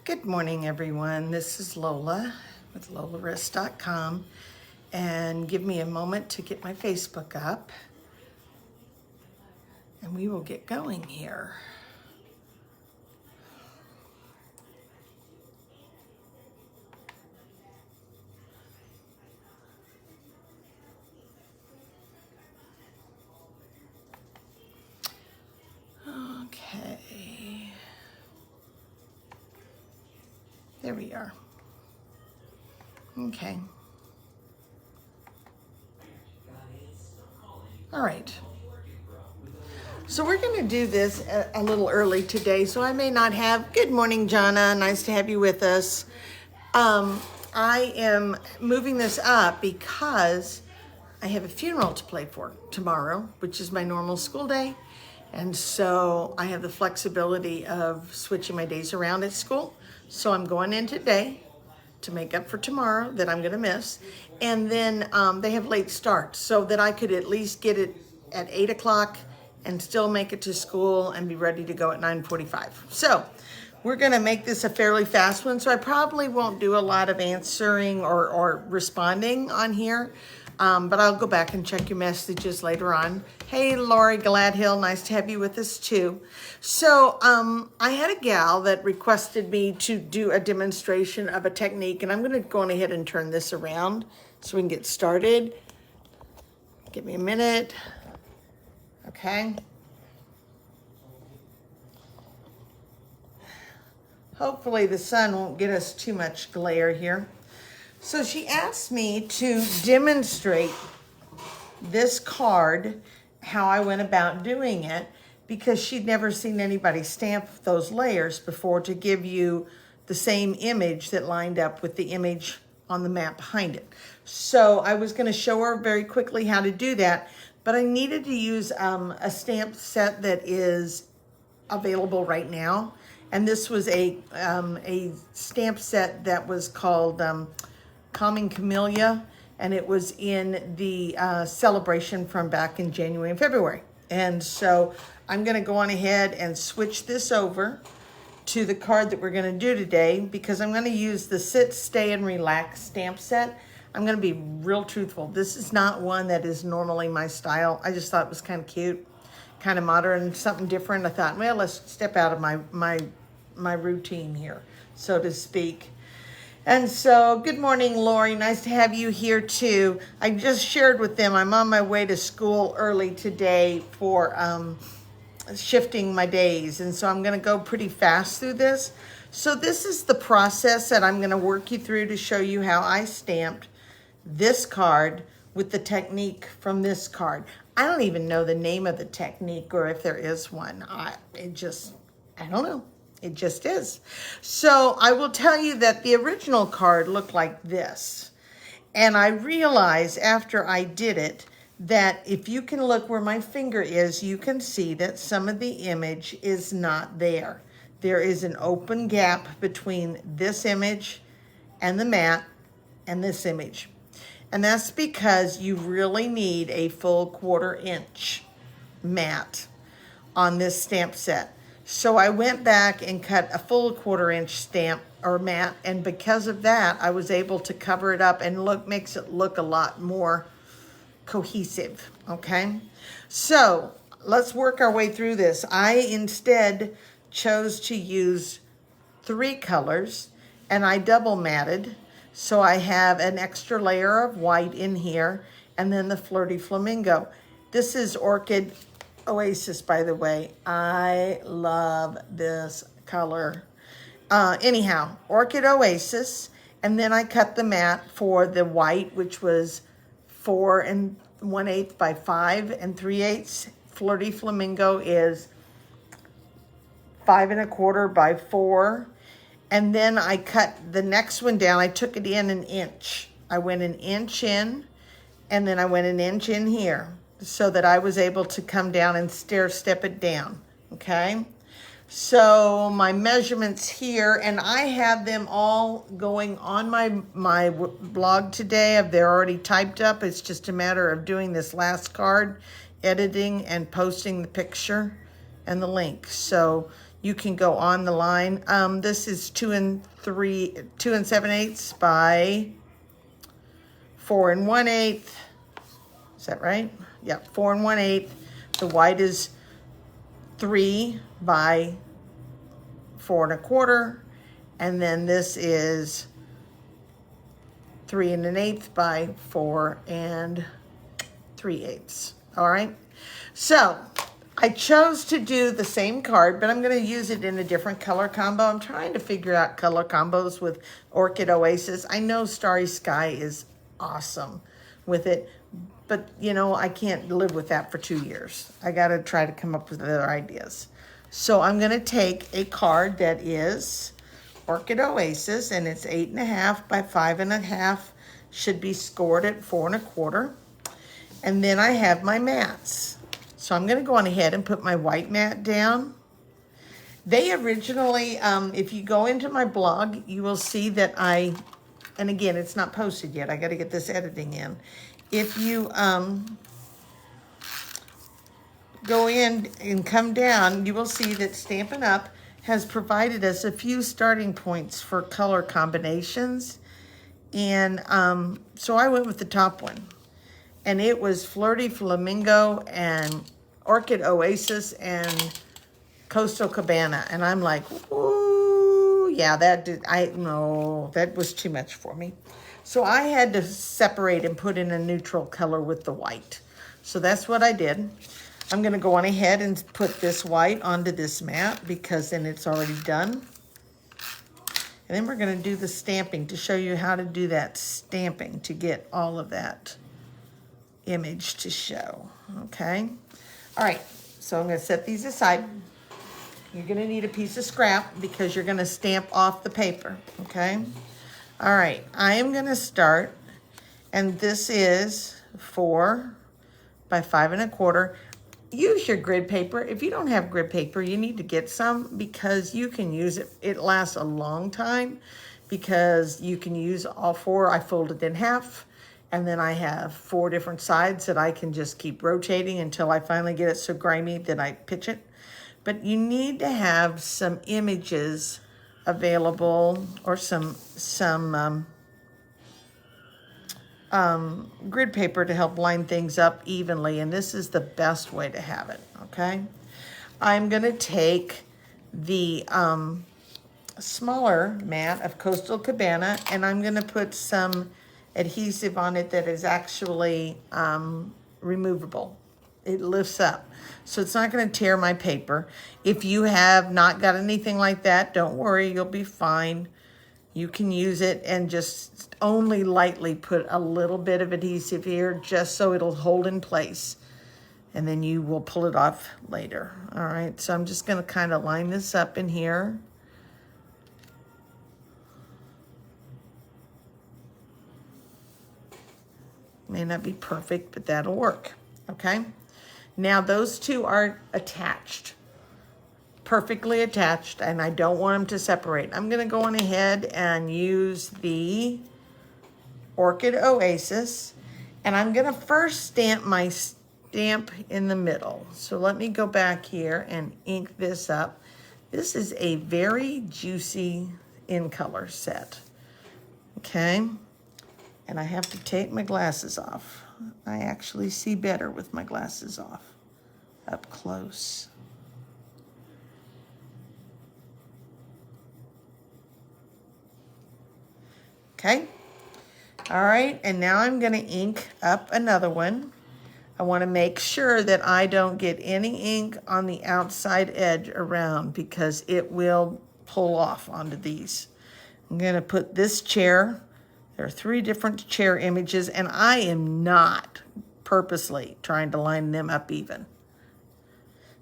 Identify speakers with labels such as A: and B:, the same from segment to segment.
A: Good morning, everyone. This is Lola with LolaRist.com, and give me a moment to get my Facebook up, and we will get going here. Okay. There we are. Okay. All right. So we're going to do this a little early today, so I may not have... Good morning, Jonna. Nice to have you with us. I am moving this up because I have a funeral to play for tomorrow, which is my normal school day. And so I have the flexibility of switching my days around at school. So I'm going in today to make up for tomorrow that I'm going to miss. And then they have late starts so that I could at least get it at 8 o'clock and still make it to school and be ready to go at 9:45. So we're going to make this a fairly fast one. So I probably won't do a lot of answering or responding on here. But I'll go back and check your messages later on. Hey, Lori Gladhill, nice to have you with us too. So I had a gal that requested me to do a demonstration of a technique, and I'm going to go on ahead and turn this around so we can get started. Give me a minute. Okay. Hopefully the sun won't get us too much glare here. So she asked me to demonstrate this card, how I went about doing it, because she'd never seen anybody stamp those layers before to give you the same image that lined up with the image on the map behind it. So I was going to show her very quickly how to do that, but I needed to use a stamp set that is available right now. And this was a stamp set that was called... Calming Camellia, and it was in the celebration from back in January and February. And so I'm going to go on ahead and switch this over to the card that we're going to do today, because I'm going to use the Sit, Stay, and Relax stamp set. I'm going to be real truthful. This is not one that is normally my style. I just thought it was kind of cute, kind of modern, something different. I thought, well, let's step out of my routine here, so to speak. And so, good morning, Lori. Nice to have you here, too. I just shared with them I'm on my way to school early today for shifting my days. And so I'm going to go pretty fast through this. So this is the process that I'm going to work you through to show you how I stamped this card with the technique from this card. I don't even know the name of the technique or if there is one. I don't know. It just is. So I will tell you that the original card looked like this. And I realized after I did it that if you can look where my finger is, you can see that some of the image is not there. There is an open gap between this image and the mat and this image. And that's because you really need a full 1/4 inch mat on this stamp set. So I went back and cut a full 1/4 inch stamp or mat, and because of that, I was able to cover it up and makes it look a lot more cohesive, okay? So let's work our way through this. I instead chose to use 3 colors, and I double matted, so I have an extra layer of white in here, and then the Flirty Flamingo. This is Orchid Oasis, by the way. I love this color. Anyhow, Orchid Oasis, and then I cut the mat for the white, which was 4 1/8 by 5 3/8. Flirty Flamingo is 5 1/4 by 4. And then I cut the next one down. I took it in an inch. I went an inch in, and then I went an inch in here, so that I was able to come down and stair step it down, okay? So my measurements here, and I have them all going on my blog today. They're already typed up. It's just a matter of doing this last card, editing and posting the picture and the link. So you can go on the line. This is 2 7/8 by 4 1/8. Is that right? Yeah, 4 1/8. The white is 3 by 4 1/4. And then this is 3 1/8 by 4 3/8. All right. So I chose to do the same card, but I'm going to use it in a different color combo. I'm trying to figure out color combos with Orchid Oasis. I know Starry Sky is awesome with it, but you know, I can't live with that for 2 years. I got to try to come up with other ideas. So I'm going to take a card that is Orchid Oasis, and it's 8.5 by 5.5. Should be scored at 4 1/4. And then I have my mats. So I'm going to go on ahead and put my white mat down. They originally, if you go into my blog, you will see that and again, it's not posted yet. I got to get this editing in. If you go in and come down, you will see that Stampin' Up! Has provided us a few starting points for color combinations. And so I went with the top one. And it was Flirty Flamingo and Orchid Oasis and Coastal Cabana. And I'm like, ooh, yeah, that was too much for me. So I had to separate and put in a neutral color with the white. So that's what I did. I'm going to go on ahead and put this white onto this mat because then it's already done. And then we're going to do the stamping to show you how to do that stamping to get all of that image to show. Okay. All right. So I'm going to set these aside. You're going to need a piece of scrap because you're going to stamp off the paper. Okay. All right. I am going to start, and this is 4 by 5 1/4. Use your grid paper. If you don't have grid paper, you need to get some because you can use it. It lasts a long time because you can use all 4. I fold it in half, and then I have 4 different sides that I can just keep rotating until I finally get it so grimy that I pitch it. But you need to have some images available or some grid paper to help line things up evenly, and this is the best way to have it. Okay, I'm going to take the smaller mat of Coastal Cabana, and I'm going to put some adhesive on it that is actually removable. It lifts up, so it's not going to tear my paper. If you have not got anything like that, don't worry, you'll be fine. You can use it and just only lightly put a little bit of adhesive here just so it'll hold in place. And then you will pull it off later. All right, so I'm just going to kind of line this up in here. May not be perfect, but that'll work. Okay, now those two are attached. Perfectly attached, and I don't want them to separate. I'm going to go on ahead and use the Orchid Oasis, and I'm going to first stamp my stamp in the middle. So let me go back here and ink this up. This is a very juicy in color set. Okay, and I have to take my glasses off. I actually see better with my glasses off up close. Okay, all right, and now I'm going to ink up another one. I want to make sure that I don't get any ink on the outside edge around because it will pull off onto these. I'm going to put this chair. There are 3 different chair images, and I am not purposely trying to line them up even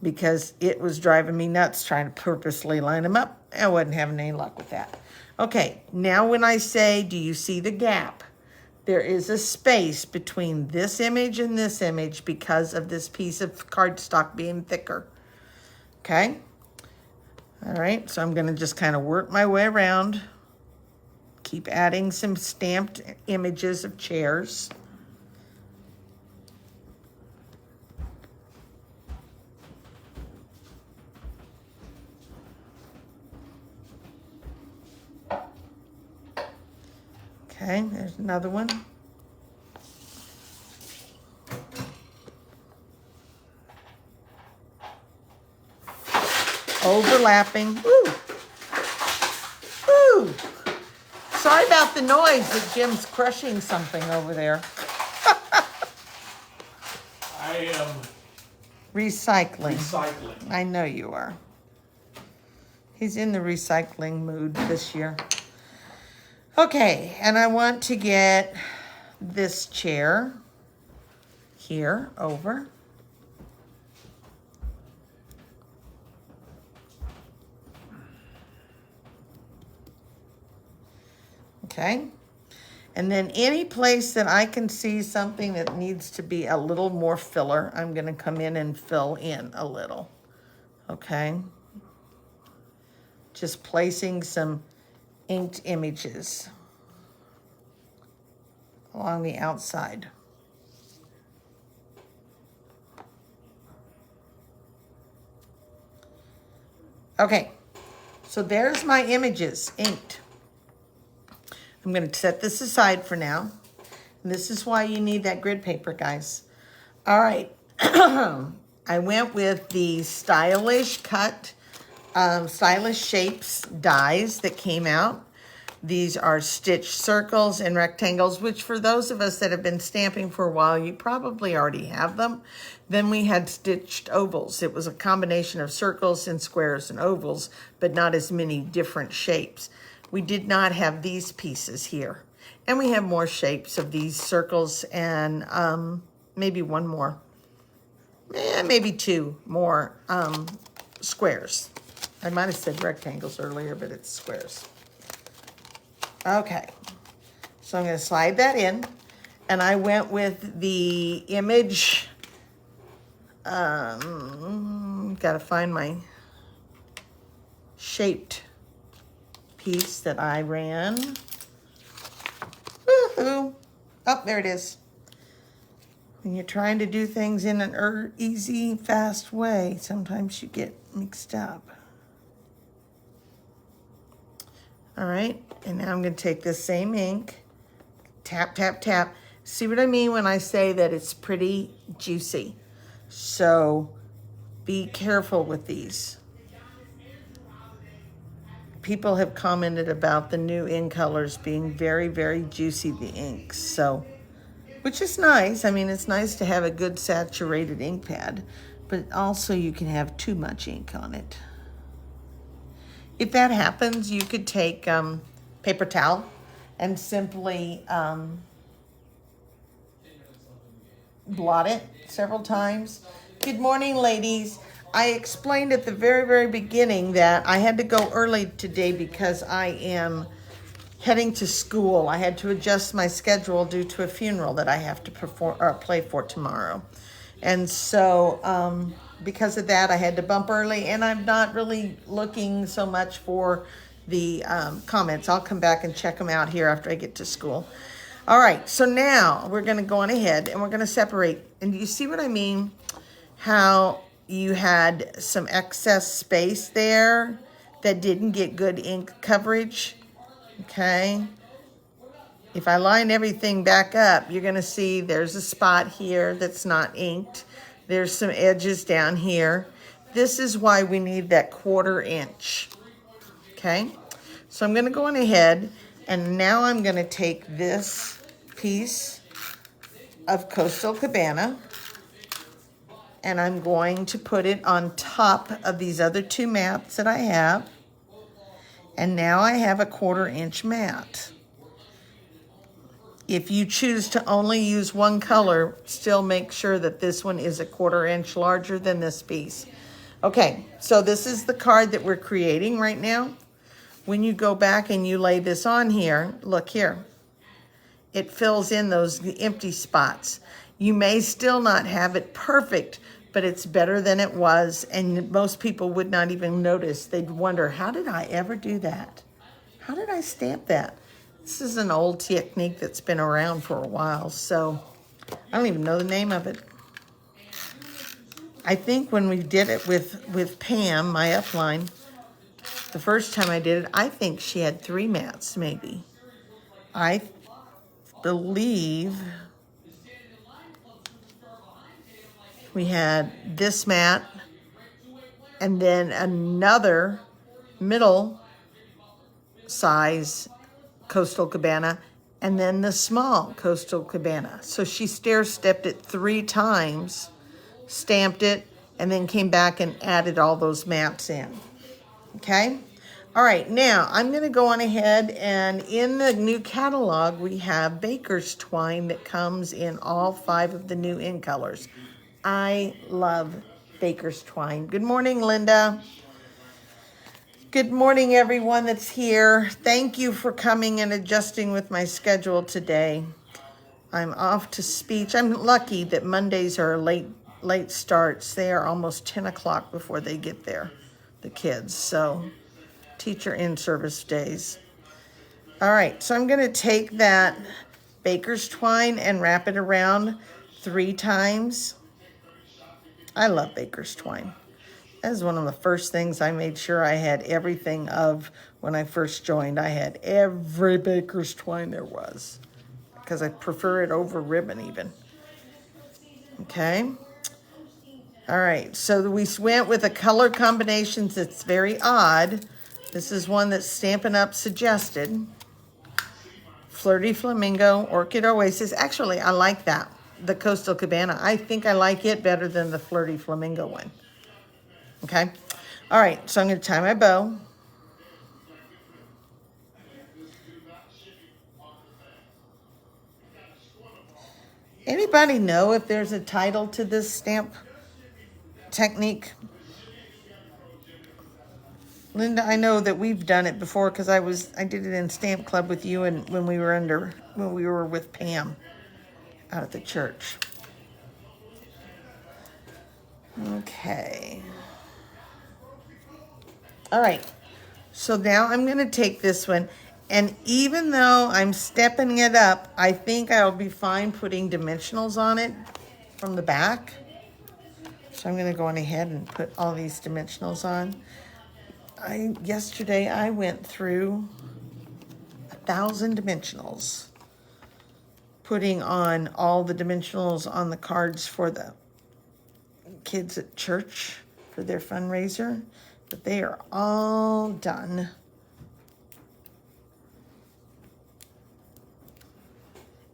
A: because it was driving me nuts trying to purposely line them up. I wasn't having any luck with that. Okay, now when I say, do you see the gap? There is a space between this image and this image because of this piece of cardstock being thicker. Okay? All right, so I'm going to just kind of work my way around. Keep adding some stamped images of chairs. Okay, there's another one. Overlapping. Ooh. Ooh. Sorry about the noise that Jim's crushing something over there.
B: I am
A: recycling.
B: recycling.
A: I know you are. He's in the recycling mood this year. Okay, and I want to get this chair here over. Okay, and then any place that I can see something that needs to be a little more filler, I'm going to come in and fill in a little. Okay, just placing some inked images along the outside. Okay, so there's my images inked. I'm going to set this aside for now. And this is why you need that grid paper, guys. All right. I went with the Stylish Cut, Stylish Shapes dies that came out. These are stitched circles and rectangles, which for those of us that have been stamping for a while, you probably already have them. Then we had stitched ovals. It was a combination of circles and squares and ovals, but not as many different shapes. We did not have these pieces here. And we have more shapes of these circles and maybe one more. Maybe two more squares. I might have said rectangles earlier, but it's squares. Okay, so I'm going to slide that in. And I went with the image. Got to find my shaped piece that I ran. Woohoo! Oh, there it is. When you're trying to do things in an easy, fast way, sometimes you get mixed up. All right, and now I'm going to take this same ink, tap, tap, tap. See what I mean when I say that it's pretty juicy? So be careful with these. People have commented about the new ink colors being very, very juicy, the inks. So, which is nice. I mean, it's nice to have a good saturated ink pad, but also you can have too much ink on it. If that happens, you could take paper towel and simply blot it several times. Good morning, ladies. I explained at the very, very beginning that I had to go early today because I am heading to school. I had to adjust my schedule due to a funeral that I have to perform or play for tomorrow. And so because of that, I had to bump early, and I'm not really looking so much for the comments. I'll come back and check them out here after I get to school. All right, so now we're going to go on ahead and we're going to separate. And do you see what I mean? How you had some excess space there that didn't get good ink coverage. Okay. If I line everything back up, you're going to see there's a spot here that's not inked. There's some edges down here. This is why we need that 1/4 inch. Okay. So I'm going to go on ahead, and now I'm going to take this piece of Coastal Cabana, and I'm going to put it on top of these other two mats that I have. And now I have a 1/4 inch mat. If you choose to only use one color, still make sure that this one is a 1/4 inch larger than this piece. Okay, so this is the card that we're creating right now. When you go back and you lay this on here, look here. It fills in those empty spots. You may still not have it perfect, but it's better than it was, and most people would not even notice. They'd wonder, how did I ever do that? How did I stamp that? This is an old technique that's been around for a while, so I don't even know the name of it. I think when we did it with Pam, my upline, the first time I did it, I think she had 3 mats, maybe. believe we had this mat and then another middle size Coastal Cabana and then the small Coastal Cabana. So she stair-stepped it 3 times, stamped it, and then came back and added all those mats in. Okay? All right, now I'm going to go on ahead, and in the new catalog, we have baker's twine that comes in all 5 of the new in colors. I love baker's twine. Good morning, Linda. Good morning, everyone that's here. Thank you for coming and adjusting with my schedule today. I'm off to speech. I'm lucky that Mondays are late starts. They are almost 10 o'clock before they get there, the kids. So teacher in-service days. All right, so I'm going to take that baker's twine and wrap it around 3 times. I love baker's twine. That is one of the first things I made sure I had everything of when I first joined. I had every baker's twine there was because I prefer it over ribbon even. Okay. All right, so we went with a color combinations that's very odd. This is one that Stampin' Up suggested. Flirty Flamingo, Orchid Oasis. Actually, I like that, the Coastal Cabana. I think I like it better than the Flirty Flamingo one. Okay. All right, so I'm going to tie my bow. Anybody know if there's a title to this stamp technique? Linda, I know that we've done it before because I did it in Stamp Club with you and when we were with Pam out at the church. Okay. All right. So now I'm going to take this one, and even though I'm stepping it up, I think I'll be fine putting dimensionals on it from the back. So I'm going to go on ahead and put all these dimensionals on. Yesterday I went through 1,000 dimensionals, putting on all the dimensionals on the cards for the kids at church for their fundraiser, but they are all done.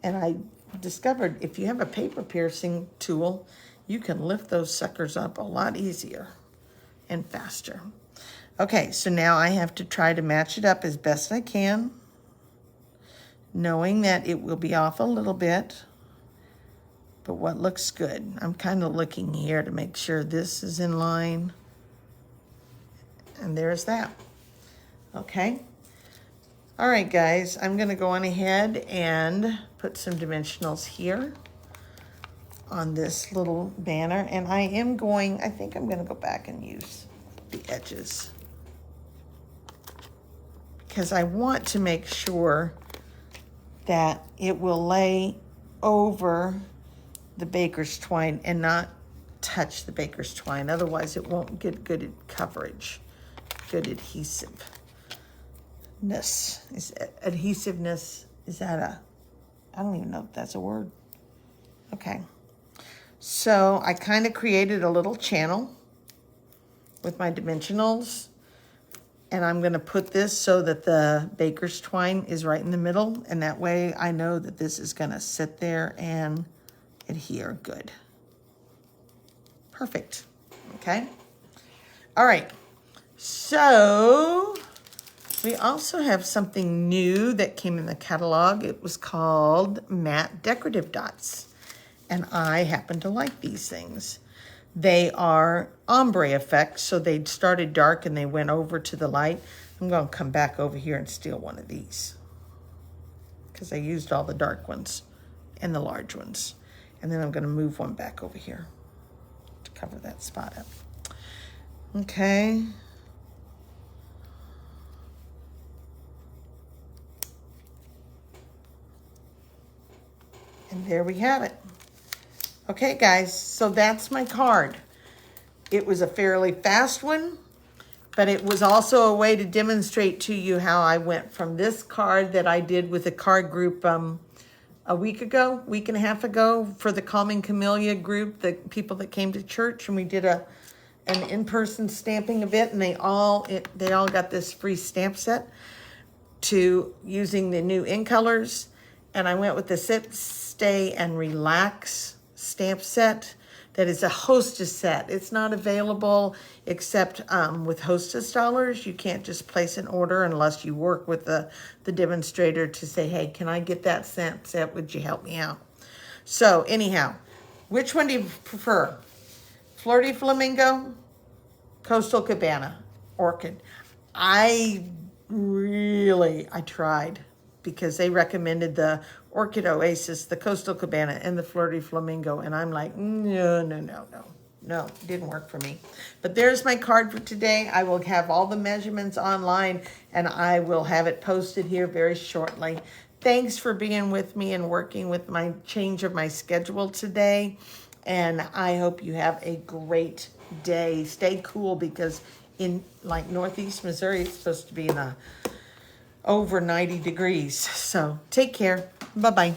A: And I discovered if you have a paper piercing tool, you can lift those suckers up a lot easier and faster. Okay, so now I have to try to match it up as best I can, knowing that it will be off a little bit, but what looks good. I'm kind of looking here to make sure this is in line, and there's that. Okay. All right, guys, I'm going to go on ahead and put some dimensionals here on this little banner, and I think I'm going to go back and use the edges, because I want to make sure that it will lay over the baker's twine and not touch the baker's twine. Otherwise, it won't get good coverage, good adhesiveness. Adhesiveness, is that I don't even know if that's a word. Okay. So I kind of created a little channel with my dimensionals. And I'm going to put this so that the baker's twine is right in the middle. And that way I know that this is going to sit there and adhere good. Perfect. Okay. All right. So we also have something new that came in the catalog. It was called Matte Decorative Dots. And I happen to like these things. They are ombre effects, so they started dark and they went over to the light. I'm going to come back over here and steal one of these because I used all the dark ones and the large ones. And then I'm going to move one back over here to cover that spot up. Okay. And there we have it. Okay, guys, so that's my card. It was a fairly fast one, but it was also a way to demonstrate to you how I went from this card that I did with the card group a week and a half ago for the Calming Camellia group, the people that came to church, and we did an in-person stamping event, and they all got this free stamp set to using the new ink colors. And I went with the Sit, Stay, and Relax stamp set. That is a hostess set. It's not available except with hostess dollars. You can't just place an order unless you work with the demonstrator to say, hey, can I get that stamp set? Would you help me out? So anyhow, which one do you prefer? Flirty Flamingo, Coastal Cabana, Orchid. I tried because they recommended the Orchid Oasis, the Coastal Cabana, and the Flirty Flamingo. And I'm like, no, didn't work for me. But there's my card for today. I will have all the measurements online, and I will have it posted here very shortly. Thanks for being with me and working with my change of my schedule today. And I hope you have a great day. Stay cool, because in like Northeast Missouri, it's supposed to be in over 90 degrees. So take care. Bye-bye.